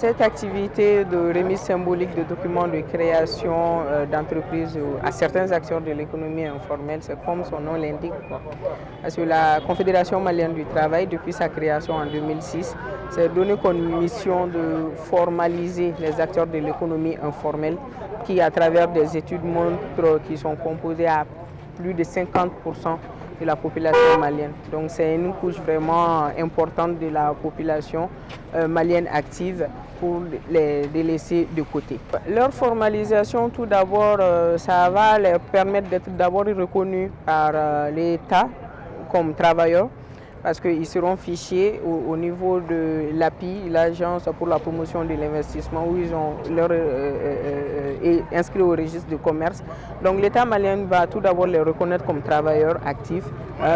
Cette activité de remise symbolique de documents de création d'entreprises à certains acteurs de l'économie informelle, c'est comme son nom l'indique. Parce que la Confédération malienne du travail, depuis sa création en 2006, s'est donné comme mission de formaliser les acteurs de l'économie informelle qui, à travers des études, montrent qu'ils sont composés à plus de 50% de la population malienne. Donc c'est une couche vraiment importante de la population malienne active pour les laisser de côté. Leur formalisation, tout d'abord, ça va leur permettre d'être d'abord reconnus par l'État comme travailleurs, parce qu'ils seront fichés au niveau de l'API, l'Agence pour la promotion de l'investissement, où ils ont inscrit au registre de commerce. Donc l'État malien va tout d'abord les reconnaître comme travailleurs actifs,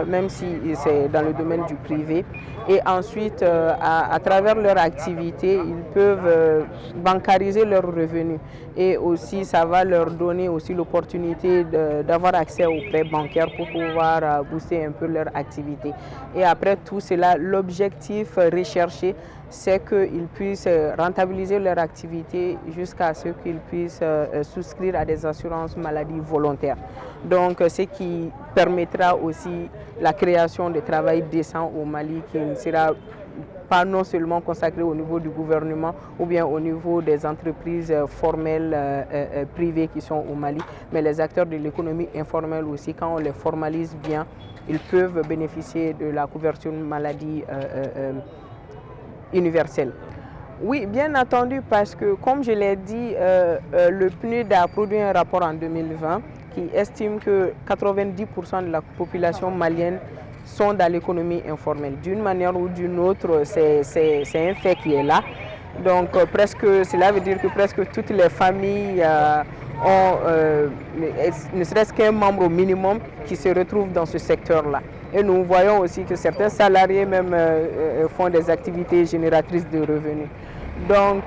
même si c'est dans le domaine du privé. Et ensuite, à travers leur activité, ils peuvent bancariser leurs revenus. Et aussi, ça va leur donner aussi l'opportunité d'avoir accès aux prêts bancaires pour pouvoir booster un peu leur activité. Et après tout cela, l'objectif recherché, c'est qu'ils puissent rentabiliser leur activité jusqu'à ce qu'ils puissent souscrire à des assurances maladie volontaires. Donc, ce qui permettra aussi la création de travail décent au Mali, qui ne sera pas non seulement consacré au niveau du gouvernement ou bien au niveau des entreprises formelles privées qui sont au Mali, mais les acteurs de l'économie informelle aussi, quand on les formalise bien, ils peuvent bénéficier de la couverture maladie universelle. Oui, bien entendu, parce que comme je l'ai dit, le PNUD a produit un rapport en 2020 qui estime que 90% de la population malienne sont dans l'économie informelle. D'une manière ou d'une autre, c'est un fait qui est là. Donc cela veut dire que presque toutes les familles ont ne serait-ce qu'un membre au minimum qui se retrouve dans ce secteur-là. Et nous voyons aussi que certains salariés même font des activités génératrices de revenus. Donc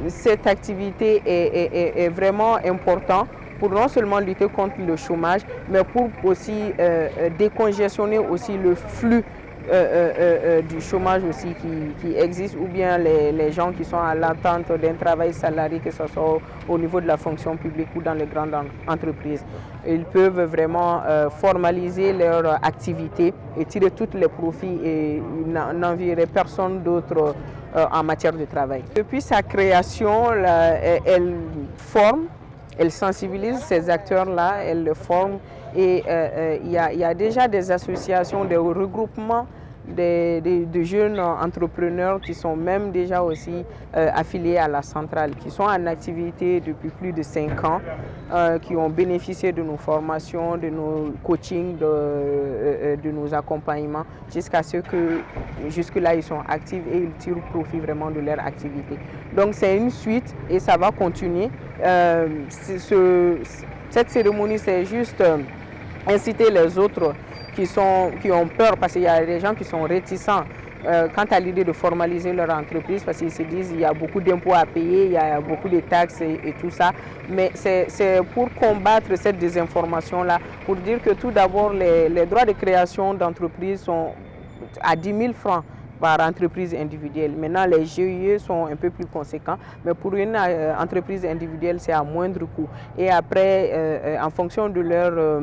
cette activité est vraiment importante pour non seulement lutter contre le chômage, mais pour aussi décongestionner aussi le flux du chômage aussi qui existe, ou bien les gens qui sont à l'attente d'un travail salarié, que ce soit au niveau de la fonction publique ou dans les grandes entreprises. Ils peuvent vraiment formaliser leur activité et tirer tous les profits et n'envierait personne d'autre en matière de travail. Depuis sa création, elle forme, elle sensibilise ces acteurs-là, elle les forme et il y a déjà des associations, des regroupements de jeunes entrepreneurs qui sont même déjà aussi affiliés à la centrale, qui sont en activité depuis plus de 5 ans, qui ont bénéficié de nos formations, de nos coachings, de nos accompagnements, jusqu'à ce que jusque-là ils sont actifs et ils tirent profit vraiment de leur activité. Donc c'est une suite et ça va continuer. Cette cérémonie, c'est juste inciter les autres qui ont peur, parce qu'il y a des gens qui sont réticents quant à l'idée de formaliser leur entreprise, parce qu'ils se disent qu'il y a beaucoup d'impôts à payer, il y a beaucoup de taxes et tout ça. Mais c'est pour combattre cette désinformation-là, pour dire que tout d'abord, les droits de création d'entreprise sont à 10 000 francs par entreprise individuelle. Maintenant, les GIE sont un peu plus conséquents, mais pour une entreprise individuelle, c'est à moindre coût. Et après, en fonction de leur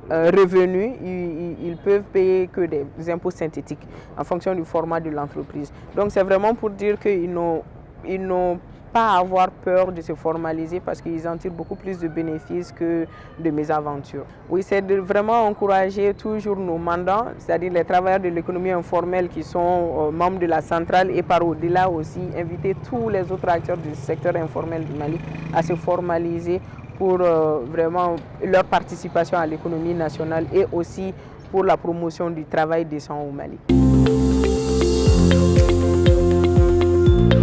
revenus, ils peuvent payer que des impôts synthétiques en fonction du format de l'entreprise. Donc c'est vraiment pour dire qu'ils n'ont pas à avoir peur de se formaliser, parce qu'ils en tirent beaucoup plus de bénéfices que de mésaventures. Oui, c'est de vraiment encourager toujours nos mandants, c'est-à-dire les travailleurs de l'économie informelle qui sont membres de la centrale, et par au-delà aussi inviter tous les autres acteurs du secteur informel du Mali à se formaliser pour vraiment leur participation à l'économie nationale et aussi pour la promotion du travail décent au Mali.